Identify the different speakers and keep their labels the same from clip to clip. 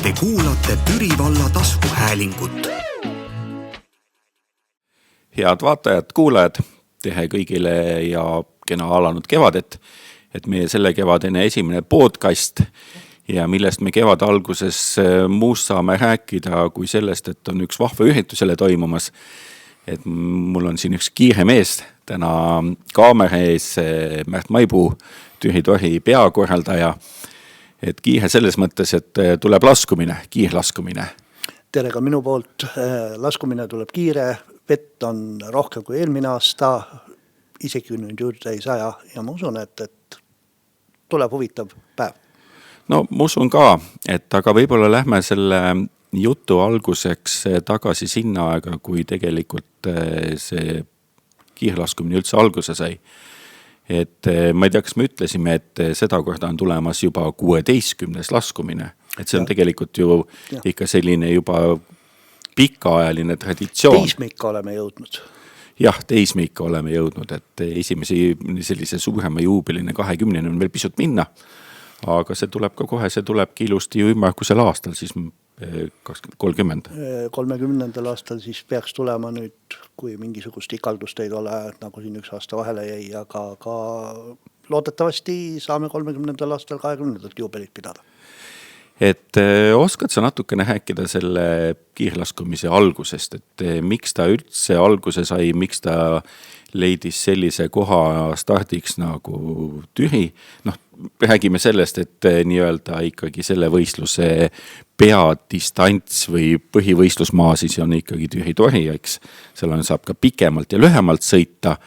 Speaker 1: Te kuulate Türi valla taskuhäälingut.
Speaker 2: Head vaatajad, kuulajad, tehe kõigile ja kena alanud kevadet, et meie selle kevadene esimene podcast ja millest me kevad alguses muust saame rääkida kui sellest, et on üks vahva üritusele toimumas. Et mul on siin üks kiire mees täna kaamera ees, Märt Maipuu, Türi Tori peakorraldaja. Et kiire selles mõttes, et tuleb laskumine, kiirlaskumine.
Speaker 3: Tere ka minu poolt, laskumine tuleb kiire, vett on rohkem kui eelmine aasta, isegi nüüd juurde ei saa ja ma usun, et tuleb huvitav päev.
Speaker 2: No ma usun ka, et aga võib-olla lähme selle jutu alguseks tagasi sinna aega, kui tegelikult see kiirlaskumine üldse alguse sai. Et ma ei tea, kas me ütlesime, et seda korda on tulemas juba 16. laskumine. Et see on tegelikult ju ikka selline juba pikaajaline traditsioon.
Speaker 3: Teismeikka oleme jõudnud.
Speaker 2: Jah, teismeikka oleme jõudnud, et esimese sellise suurema juubeline 20 on veel pisut minna. Aga see tuleb ka kohe, see tulebki ilusti ju ümmargusel aastal, siis 30.
Speaker 3: 30. aastal siis peaks tulema nüüd, kui mingisugust ikaldust ei ole, nagu siin üks aasta vahele jäi, aga ka loodetavasti saame 30. aastal 20. juubelit pidada.
Speaker 2: Et oskad sa natukene rääkida selle kiirlaskumise algusest, et miks ta üldse alguse sai, miks ta leidis sellise koha stardiks nagu Türi? Noh, räägime sellest, et nii-öelda ikkagi selle võistluse peadistants või põhivõistlusmaa siis on ikkagi Türi Tori, eks. Seal saab ka pikemalt ja lühemalt sõita.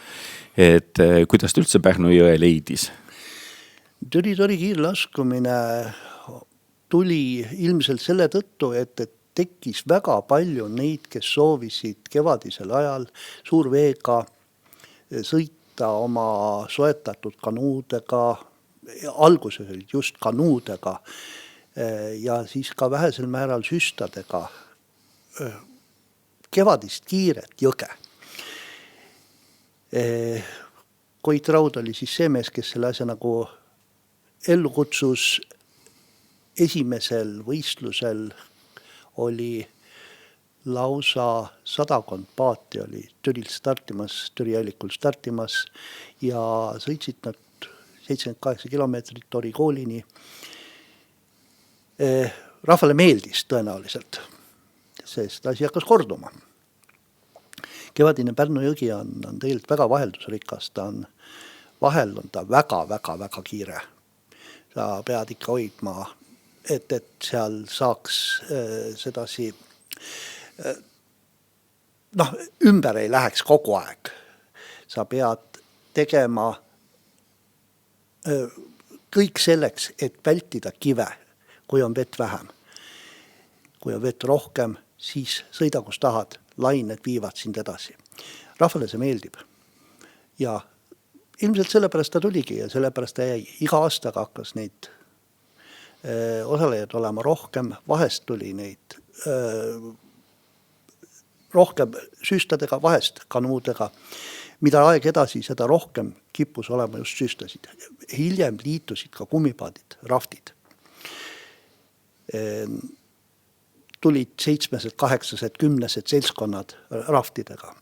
Speaker 2: Et kuidas ta üldse Pärnu jõe leidis?
Speaker 3: Türi Tori kiirlaskumine tuli ilmselt selle tõttu, et tekkis väga palju neid, kes soovisid kevadisel ajal suurveega sõita oma soetatud kanuudega, alguses olid just kanuudega ja siis ka vähesel määral süstadega kevadist kiiret jõge. Koit Raud oli siis see mees, kes selle asja nagu ellu kutsus. Esimesel võistlusel oli lausa 100 paati oli Türil startimas, Türi jällikul startimas ja sõitsid nad 78 kilomeetrit Tori koolini. Rahvale meeldis tõenäoliselt, sest asi hakkas korduma. Kevadine Pärnu jõgi on tegelikult väga vaheldusrikas, vahel on ta väga kiire. Sa pead ikka hoidma, et seal saaks sedasi ümber ei läheks kogu aeg. Sa pead tegema kõik selleks, et vältida kive, kui on vett vähem. Kui on vett rohkem, siis sõida kus tahad, lained viivad sind edasi. Rahvale see meeldib. Ja ilmselt sellepärast ta tuligi ja sellepärast ta jäi. Iga aastaga hakkas neid osalejad olema rohkem, vahest tuli neid rohkem süstadega, vahest kanuudega. Mida aeg edasi, seda rohkem kippus olema just süstasid. Hiljem liitusid ka kummipaadid, raftid. Tulid 7, 8, 10 seltskonnad raftidega.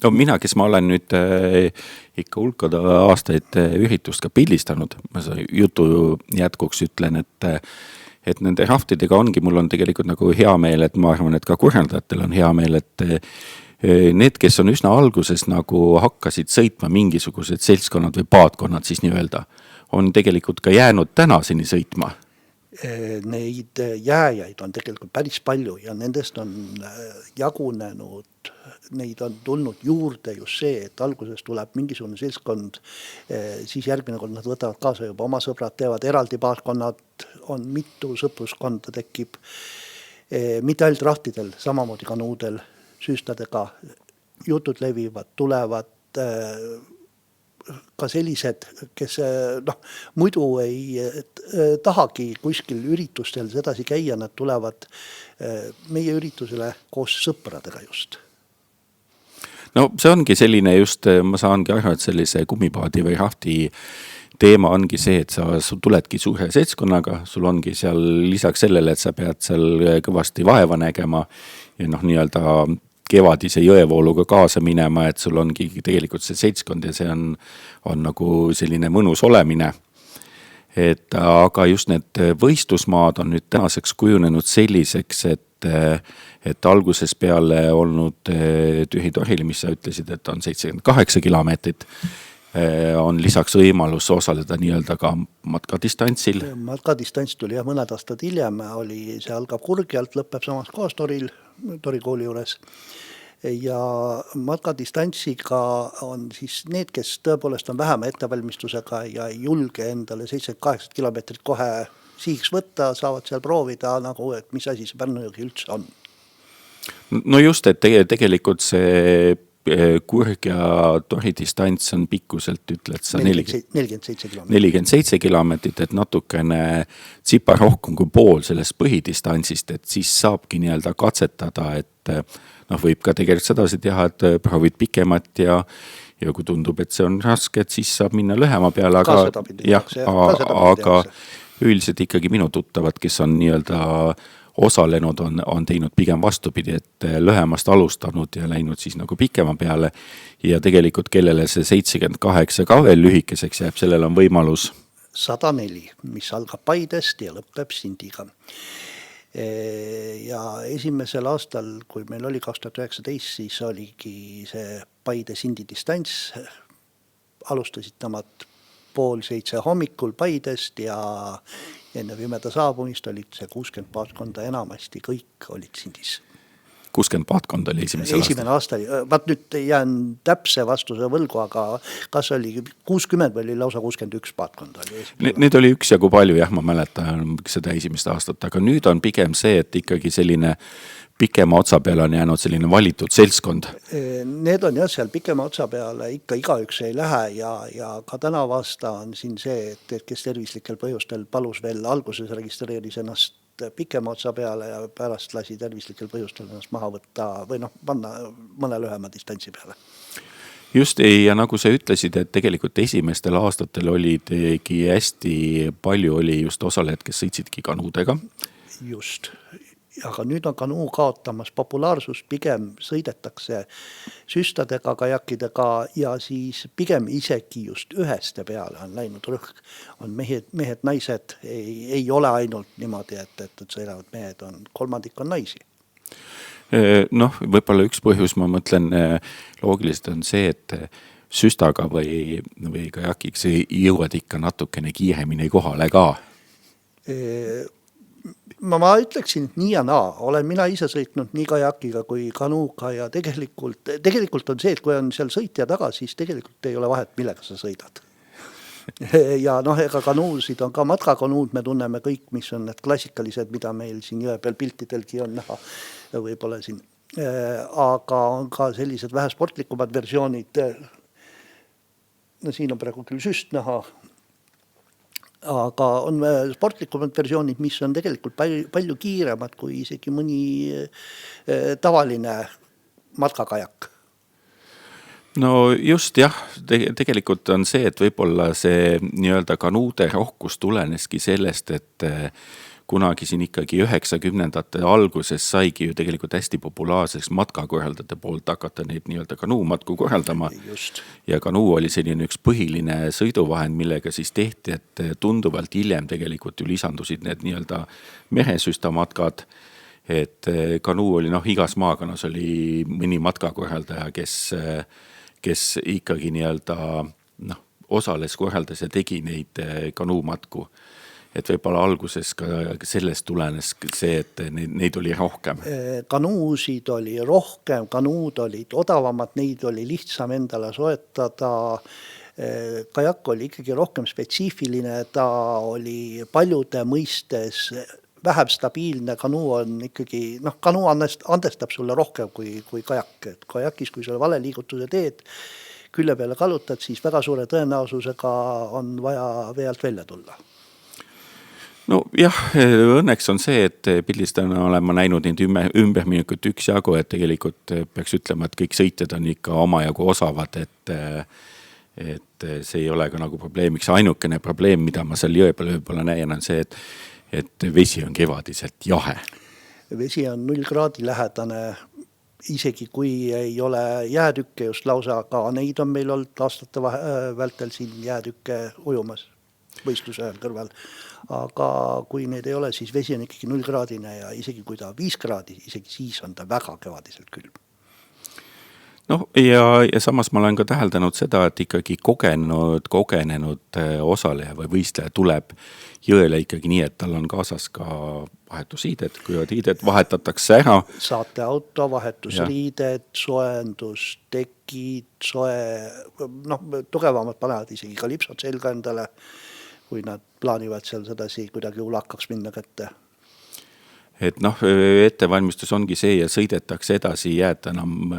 Speaker 2: No mina, kes ma olen nüüd ikka hulkada aastaid üritust ka pildistanud, ma jutu jätkuks ütlen, et nende raftidega ongi, mul on tegelikult nagu hea meel, et ma arvan, et ka korraldajatel on hea meel, et need, kes on üsna alguses nagu hakkasid sõitma mingisugused seltskonnad või paadkonnad siis nii-öelda, on tegelikult ka jäänud tänaseni sõitma.
Speaker 3: Neid jääjaid on tegelikult päris palju ja nendest on jagunenud, neid on tulnud juurde just see, et alguses tuleb mingisugune seltskond, siis järgmine kord nad võtavad kaasa juba oma sõbrad, teevad eraldi paadkonnad, on mitu sõpruskonda tekib, mitte ainult rahtidel, samamoodi kanuudel, süstadega, jutud levivad, tulevad ka sellised, kes muidu ei tahagi kuskil üritustel sedasi käia, nad tulevad meie üritusele koos sõpradega just.
Speaker 2: No see ongi selline just, ma saangi aru, et sellise kummipaadi või rahti teema ongi see, et sul tuledki suure seltskonnaga, sul ongi seal lisaks sellele, et sa pead seal kõvasti vaeva nägema ja noh, nii-öelda kevadise jõevooluga kaasa minema, et sul ongi tegelikult see seltskond ja see on nagu selline mõnus olemine. Et aga just need võistlusmaad on nüüd tänaseks kujunenud selliseks, et alguses peale olnud Tühi Torhil, mis sa ütlesid, et on 78 kilomeetrit, on lisaks võimalus osaleda nii-öelda ka matkadistantsil.
Speaker 3: Matkadistants tuli mõned aastad hiljem, see algab Kurgjalt, lõpeb samas kohas Tori kooli juures. Ja matkadistantsiga on siis need, kes tõepoolest on vähema ettevalmistusega ja ei julge endale 78 kilomeetrit kohe sihiks võtta, saavad seal proovida nagu, et mis asi see Pärnu-Jõgi üldse on.
Speaker 2: No just, et tegelikult see Kurgja Tori distants on pikkuselt, ütled sa 47 kilomeetrit, et natukene tsipa rohkem kui pool sellest põhidistantsist, et siis saabki nii-öelda katsetada, et noh, võib ka tegelikult sedasi teha, et proovid pikemat ja kui tundub, et see on raske, et siis saab minna lühema peale, aga üldiselt ikkagi minu tuttavad, kes on nii-öelda osalenud, on teinud pigem vastupidi, et lühemast alustanud ja läinud siis nagu pikema peale ja tegelikult kellele see 78 ka veel lühikeseks jääb, sellel on võimalus
Speaker 3: 104, mis algab Paidest ja lõpeb Sindiga. Ja esimesel aastal, kui meil oli 2019, siis oligi see Paide Sindi distants, alustasid nemad 6:30 hommikul Paidest ja enne pimeda saabumist olid see 60 paatkonda, enamasti kõik olid Sindis.
Speaker 2: 60 paatkonda oli esimene
Speaker 3: aasta. Vaat nüüd jään täpse vastuse võlgu, aga kas oli 60 või oli lausa 61 paatkonda?
Speaker 2: Need oli üksjagu palju, jah, ma mäletan seda esimest aastat, aga nüüd on pigem see, et ikkagi selline pikema otsa peale on jäänud selline valitud seltskond.
Speaker 3: Need on jah, seal pikema otsa peale ikka igaüks ei lähe ja ka tänav aasta on siin see, et kes tervislikel põhjustel palus veel alguses registreeris ennast pikema otsa peale ja pärast lasi tervislikel põhjustel ennast maha võtta või panna mõne lühema distantsi peale.
Speaker 2: Just, ja nagu sa ütlesid, et tegelikult esimestel aastatel olidki hästi palju oli just osalejad, kes sõitsidki kanuudega.
Speaker 3: Just. Aga nüüd on kanuu kaotamas populaarsust, pigem sõidetakse süstadega, kajakidega ja siis pigem isegi just üheste peale on läinud rõhk. On mehed, naised, ei ole ainult niimoodi, et sõidavad mehed, kolmandik on naisi.
Speaker 2: Noh, võib-olla üks põhjus, ma mõtlen, loogiliselt on see, et süstaga või kajakiks jõuad ikka natukene kiiremini kohale ka.
Speaker 3: Ma ütleksin, et nii ja naa. Olen mina ise sõitnud nii kajakiga kui kanuuga ja tegelikult on see, et kui on seal sõitja taga, siis tegelikult ei ole vahet, millega sa sõidad. Ja ega kanuusid on ka matkakanuud, me tunneme kõik, mis on need klassikalised, mida meil siin jõe peal piltidelgi on näha, võib-olla siin. Aga on ka sellised vähe sportlikumad versioonid. Siin on praegu küll süst näha, aga on sportlikumad versioonid, mis on tegelikult palju kiiremad kui isegi mõni tavaline matkakajak.
Speaker 2: No just jah, tegelikult on see, et võib-olla see nii-öelda kanuude rohkus tuleneski sellest, et kunagi siin ikkagi 90ndate alguses saigi ju tegelikult hästi populaarseks matkakorraldajate poolt hakata neid nii-öelda kanuumatku korraldama.
Speaker 3: Just.
Speaker 2: Ja kanuu oli selline üks põhiline sõiduvahend, millega siis tehti, et tunduvalt hiljem tegelikult ju lisandusid need nii-öelda meresüstamatkad, et kanuu oli, igas maakonnas oli mõni matkakorraldaja, kes ikkagi nii-öelda osales, korraldas ja tegi neid kanuumatku. Et võib-olla alguses ka sellest tulenes see, et neid oli rohkem.
Speaker 3: Kanuusid oli rohkem, kanuud olid odavamad, neid oli lihtsam endale soetada. Kajak oli ikkagi rohkem spetsiifiline, ta oli paljude mõistes vähem stabiilne, kanuu on ikkagi, kanuu andestab sulle rohkem kui kajak. Et kajakis, kui sulle vale liigutuse teed, külje peale kalutad, siis väga suure tõenäosusega on vaja vealt välja tulla.
Speaker 2: No jah, õnneks on see, et pildistena olen ma näinud neid ümberminekut üksjagu, et tegelikult peaks ütlema, et kõik sõitjad on ikka omajagu osavad, et see ei ole ka nagu probleemiks. Ainukene probleem, mida ma seal jõe peal võib-olla näen, on see, et vesi on kevadiselt jahe.
Speaker 3: Vesi on 0 kraadi lähedane, isegi kui ei ole jäätükke just lausa, aga neid on meil olnud aastate vältel siin jäätükke ujumas võistluse ajal kõrval. Aga kui need ei ole, siis vesi on ikkagi 0 kraadine ja isegi kui ta 5 kraadi, isegi siis on ta väga kevadiselt külm.
Speaker 2: No ja samas ma olen ka täheldanud seda, et ikkagi kogenenud osaleja või võistleja tuleb jõele ikkagi nii, et tal on kaasas ka vahetusriided, kui riided vahetatakse ära.
Speaker 3: Saateauto, vahetusriided, soendus, tekid, tugevamad panevad isegi kalipsod selga endale, kui nad plaanivad seal sedasi kuidagi ulakaks minna kätte.
Speaker 2: Et ettevalmistus ongi see ja sõidetakse edasi, jääd enam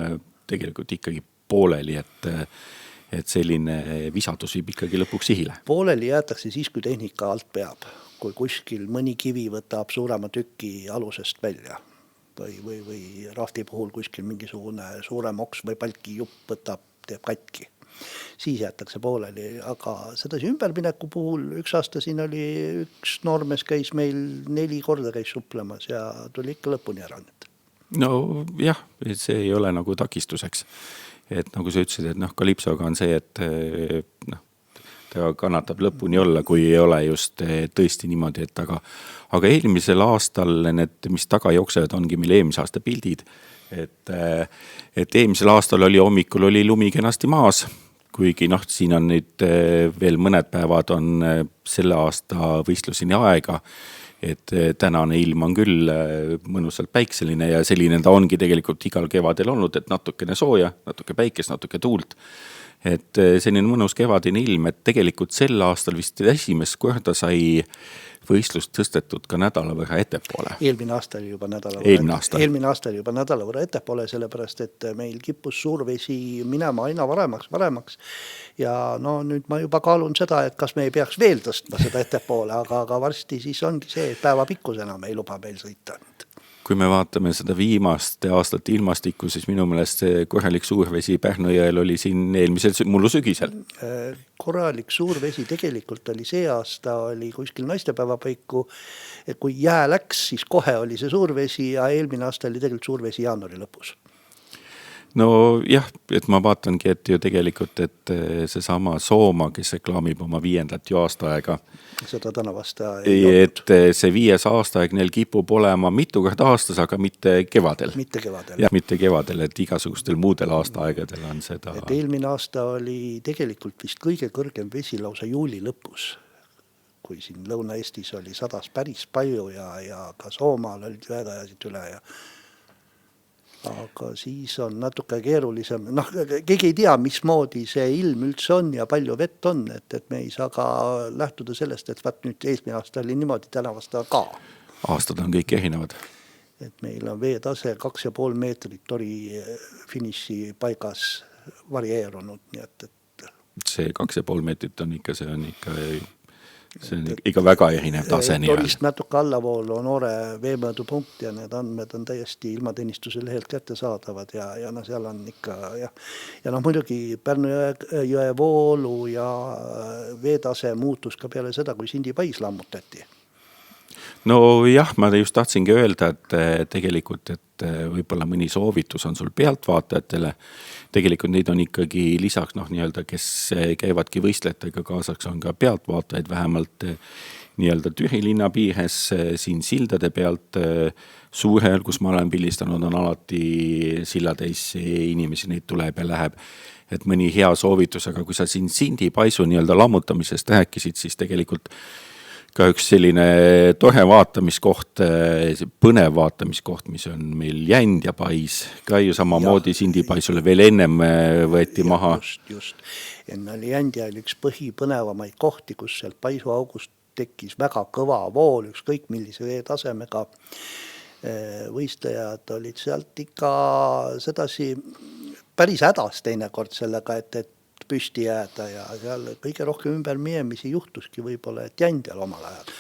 Speaker 2: tegelikult ikkagi pooleli, et selline visadus viib ikkagi lõpuks sihile.
Speaker 3: Pooleli jäetakse siis, kui tehnika alt peab, kui kuskil mõni kivi võtab suurema tüki alusest välja või rafti puhul kuskil mingisugune suurem oks või palki jupp teeb katki. Siis jäetakse pooleli, aga sedasi ümbermineku puhul üks aasta siin oli üks noormees käis meil 4 korda käis suplemas ja tuli ikka lõpuni ära nüüd.
Speaker 2: No jah, see ei ole nagu takistuseks. Et nagu sa ütlesid, et kalipsoga on see, et ta kannatab lõpuni olla, kui ei ole just tõesti niimoodi, et aga eelmisel aastal need, mis taga jooksevad, ongi meil eelmise aasta pildid, et eelmisel aastal hommikul oli lumi kenasti maas, kuigi siin on nüüd veel mõned päevad on selle aasta võistluseni aega, et tänane ilm on küll mõnusalt päikseline ja selline ta ongi tegelikult igal kevadel olnud, et natukene sooja, natuke päikest, natuke tuult. Et selline mõnus kevadine ilm, et tegelikult sel aastal vist esimest korda sai võistlust tõstetud ka nädala võrra ettepoole.
Speaker 3: Eelmine aasta oli juba nädala võrra ettepoole, sellepärast, et meil kippus suurvesi minema aina varemaks. Ja nüüd ma juba kaalun seda, et kas me ei peaks veel tõstma seda ettepoole, aga varsti siis ongi see, et päeva pikkusena me ei luba meil sõita.
Speaker 2: Kui me vaatame seda viimaste aastate ilmastikku, siis minu meelest see korralik suurvesi Pärnu jõel oli siin eelmisel mullu sügisel.
Speaker 3: Korralik suurvesi tegelikult oli see aasta, oli kuskil naistepäeva paiku, et kui jää läks, siis kohe oli see suurvesi ja eelmine aasta oli tegelikult suurvesi jaanuari lõpus.
Speaker 2: No jah, et ma vaatangi, et ju tegelikult, et see sama Sooma, kes reklaamib oma 5. ju aastaaega.
Speaker 3: Seda tänavasta
Speaker 2: et see 5. aastaaeg neil kipub olema mitu korda aastas, aga mitte kevadel. Jah, mitte kevadel, et igasugustel muudel aastaaegadel on seda.
Speaker 3: Et eelmine aasta oli tegelikult vist kõige kõrgem vesi lausa juuli lõpus, kui siin Lõuna-Eestis oli 100 päris palju ja ka Soomaal olid veedajasid üle ja aga siis on natuke keerulisem. Keegi ei tea, mismoodi see ilm üldse on ja palju vett on, et me ei saa ka lähtuda sellest, et nüüd eelmine aasta oli niimoodi tänavasta ka.
Speaker 2: Aastad on kõik erinevad.
Speaker 3: Et meil on veetase 2,5 meetrit tori finiši paigas varieerunud. Nii et
Speaker 2: see 2,5 meetrit on ikka, see on ikka väga erinev tase.
Speaker 3: Torist natuke allavool on noore veemõõdupunkt ja need andmed on täiesti ilmateenistuse lehelt kätte saadavad ja seal on ikka ja muidugi Pärnu jõe voolu ja veetase muutus ka peale seda, kui Sindi pais lammutati.
Speaker 2: No jah, ma just tahtsingi öelda, et tegelikult, et võib-olla mõni soovitus on sul pealtvaatajatele. Tegelikult neid on ikkagi lisaks, nii-öelda, kes käivadki võistlejatega kaasaks, on ka pealtvaatajaid vähemalt nii-öelda Türi linna piires siin sildade pealt. Suurel, kus ma olen pildistanud, on alati sillatäis inimesi, neid tuleb ja läheb. Et mõni hea soovitus, aga kui sa siin Sindi paisu nii-öelda lammutamisest rääkisid, siis tegelikult ka üks selline tohe vaatamiskoht, põnev vaatamiskoht, mis on meil Jänd ja pais, ka ju samamoodi Sindi paisule veel ennem võeti maha.
Speaker 3: Just. Enne oli Jänd ja oli üks põhipõnevamaid kohti, kus sealt paisu august tekkis väga kõva vool, ükskõik millise veetasemega. Võistlejad olid sealt ikka sedasi päris hädas teinekord sellega, et püsti jääda ja seal kõige rohkem ümber miemisi juhtuski võib-olla, et Jändjal omal ajal.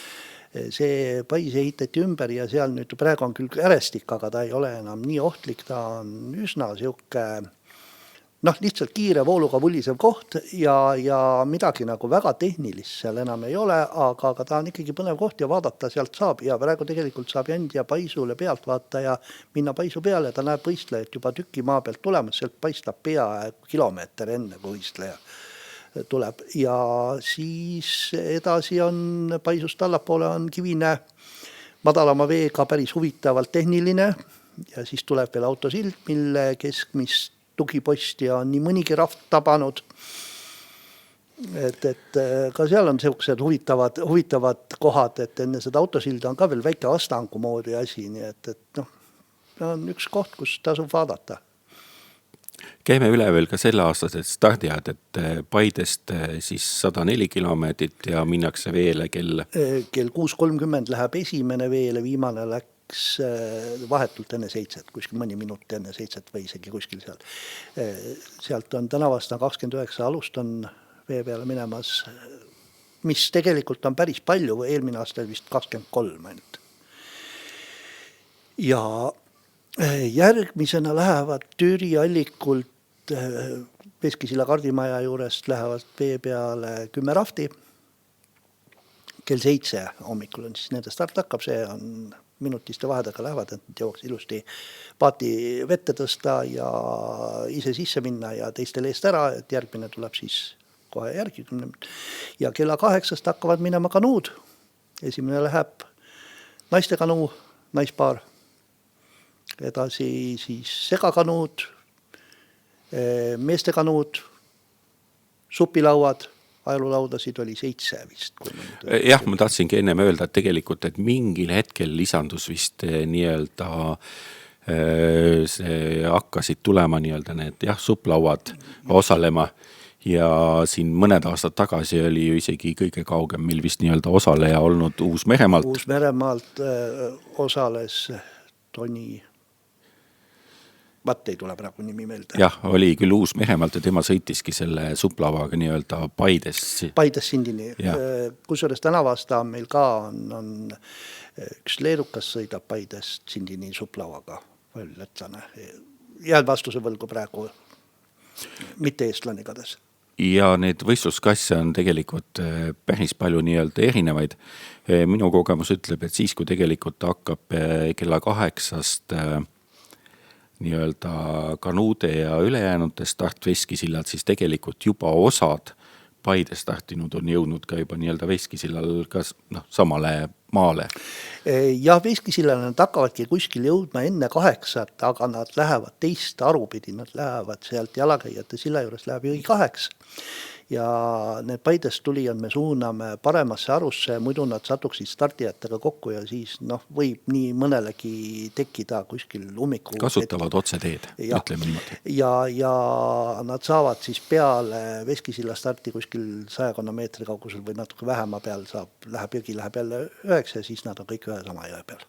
Speaker 3: See pais ehitati ümber ja seal nüüd praegu on küll ärestik, aga ta ei ole enam nii ohtlik, ta on üsna siuke lihtsalt kiire vooluga vulisev koht ja midagi nagu väga tehnilist seal enam ei ole, aga ta on ikkagi põnev koht ja vaadata sealt saab ja praegu tegelikult saab Jandja paisule pealt vaata ja minna paisu peale, ta näeb võistlejat juba tüki maa pealt tulemas, sealt paistab peaaegu kilomeeter enne, kui võistleja tuleb ja siis edasi on paisust allapoole on kivine madalama veega päris huvitavalt tehniline ja siis tuleb veel autosild, mille keskmist tugiposti on nii mõnigi rahv tabanud. Et ka seal on sellised huvitavad kohad, et enne seda autosilda on ka veel väike astangu moodi asi, nii et on üks koht, kus tasub vaadata.
Speaker 2: Käime üle veel ka selle aastased stardijad, et Paidest siis 104 kilomeetrit ja minnakse veele kell
Speaker 3: 6.30 läheb esimene veele, viimane läks vahetult enne 7, kuskil mõni minut enne 7 või isegi kuskil seal. Sealt on tänavast 29 alust on vee peale minemas, mis tegelikult on päris palju, eelmine aasta vist 23 ainult. Ja järgmisena lähevad Türi Allikult Veskisilla kardimaja juurest lähevad vee peale 10 rafti. Kell 7 hommikul on siis nende start hakkab, see on minutiste vahedega lähevad, et nad jõuaks ilusti paati vette tõsta ja ise sisse minna ja teistel eest ära, et järgmine tuleb siis kohe järgi. Ja kella 8 hakkavad minema kanuud. Esimene läheb naiste kanuu, naispaar. Edasi siis segakanuud, meeste kanuud, supilauad, ajalulaudasid oli 7 vist.
Speaker 2: Jah, ma tahtsingi ennem öelda, et tegelikult, et mingil hetkel lisandus vist nii-öelda see hakkasid tulema nii-öelda need suplauad osalema ja siin mõned aastad tagasi oli ju isegi kõige kaugem, mil vist nii-öelda osaleja olnud Uus-Meremaalt.
Speaker 3: Uus-Meremaalt osales Toni ei tule praegu nimi meelde.
Speaker 2: Jah, oli küll Uus-Meremaalt ja tema sõitiski selle suplavaga nii-öelda Paides
Speaker 3: Sindini. Kusjuures tänavasta meil ka on üks leedukas sõidab Paidest Sindini suplavaga, veel lätlane. Jääd vastuse võlgu praegu, mitte eestlane igades.
Speaker 2: Ja need võistluskasse on tegelikult päris palju nii-öelda erinevaid. Minu kogemus ütleb, et siis, kui tegelikult hakkab kella 8 nii-öelda kanuude ja ülejäänute start Veskisillad, siis tegelikult juba osad Paide startinud on jõudnud ka juba nii-öelda Veskisillal ka samale maale.
Speaker 3: Ja Veskisillal nad hakkavadki kuskil jõudma enne 8, aga nad lähevad teist arupidi, nad lähevad sealt jalakäijate silla juures läheb jõi 8. Ja need Paidest tulijad me suuname paremasse arusse, muidu nad satuksid startijatega kokku ja siis võib nii mõnelegi tekkida kuskil ummiku.
Speaker 2: Kasutavad otseteed, ütleme niimoodi.
Speaker 3: Ja nad saavad siis peale Veskisilla starti kuskil 100 meetri kaugusel või natuke vähema peal läheb jõgi, läheb jälle 9 ja siis nad on kõik ühe sama jõe peal.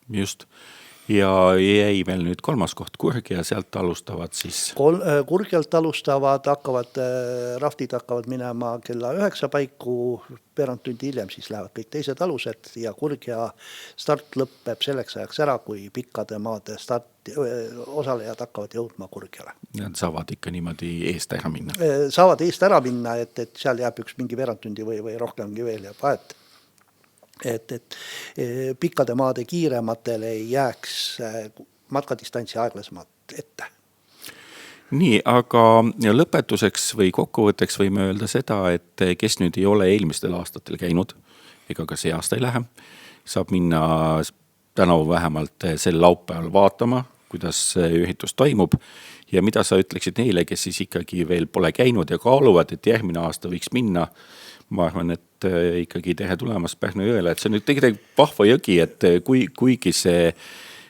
Speaker 2: Just. Ja jäi veel nüüd 3. koht Kurg ja sealt alustavad siis?
Speaker 3: Kurgjalt alustavad, raftid hakkavad minema kella 9 paiku, veerandtundi hiljem siis lähevad kõik teised alused ja Kurgja start lõppeb selleks ajaks ära, kui pikkade maade osalejad hakkavad jõudma Kurgjale.
Speaker 2: Nad saavad ikka niimoodi eest ära minna?
Speaker 3: Saavad eest ära minna, et seal jääb üks mingi veerandtundi või rohkemgi veel jääb vahet. Et pikkade maade kiirematele ei jääks matkadistantsi aeglasemalt ette.
Speaker 2: Nii, aga lõpetuseks või kokkuvõtteks võime öelda seda, et kes nüüd ei ole eelmistel aastatel käinud, ega ka see aasta ei lähe, saab minna tänavu vähemalt sel laupäeval vaatama, kuidas üritus toimub ja mida sa ütleksid neile, kes siis ikkagi veel pole käinud ja kaaluvad, et järgmine aasta võiks minna. Ma arvan, et ikkagi tere tulemas Pärnu jõele, et see on nüüd tegelikult vahva jõgi, et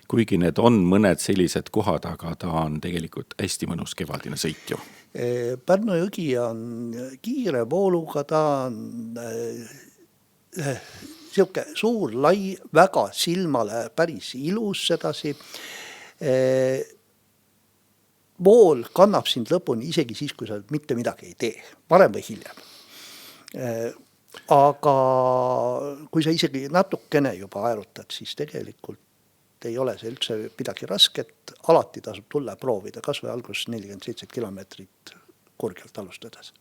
Speaker 2: kuigi need on mõned sellised kohad, aga ta on tegelikult hästi mõnus kevadine sõit ju.
Speaker 3: Pärnu jõgi on kiire vooluga, ta on siuke suur, lai, väga silmale päris ilus sedasi. Vool kannab sind lõpuni isegi siis, kui sa mitte midagi ei tee, varem või hiljem. Aga kui sa isegi natukene juba aerutad, siis tegelikult ei ole see üldse midagi rasket, alati tasub tulla proovida, kas või alguses 47 kilomeetrit kurgelt alustades.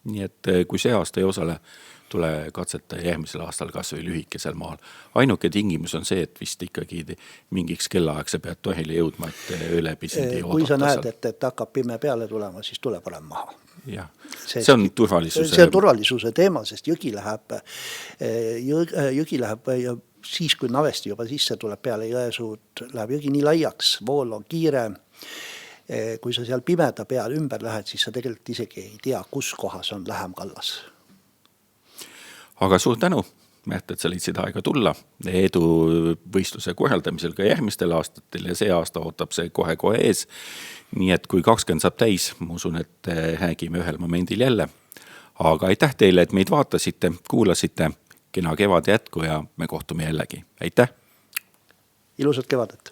Speaker 2: Nii et kui see aasta ei osale, tule katseta järgmisel aastal kas või lühikesel maal. Ainuke tingimus on see, et vist ikkagi mingiks kellaaeg sa pead tohile jõudma, et ööle pisindi oodata.
Speaker 3: Kui sa näed, et hakkab pime peale tulema, siis tule parem maha.
Speaker 2: Jah. See on
Speaker 3: turvalisuse teema, sest jõgi läheb siis, kui navesti juba sisse tuleb peale jõesuud, läheb jõgi nii laiaks, vool on kiire. Kui sa seal pimeda peal ümber lähed, siis sa tegelikult isegi ei tea, kus kohas on lähem kallas.
Speaker 2: Aga suur tänu, Märt, et sa leidsid aega tulla. Edu võistluse korraldamisel ka järgmistel aastatel ja see aasta ootab see kohe ees. Nii et kui 20 saab täis, ma usun, et räägime ühel momendil jälle. Aga aitäh teile, et meid vaatasite, kuulasite. Kena kevad jätku ja me kohtume jällegi. Aitäh!
Speaker 3: Ilusat kevadet!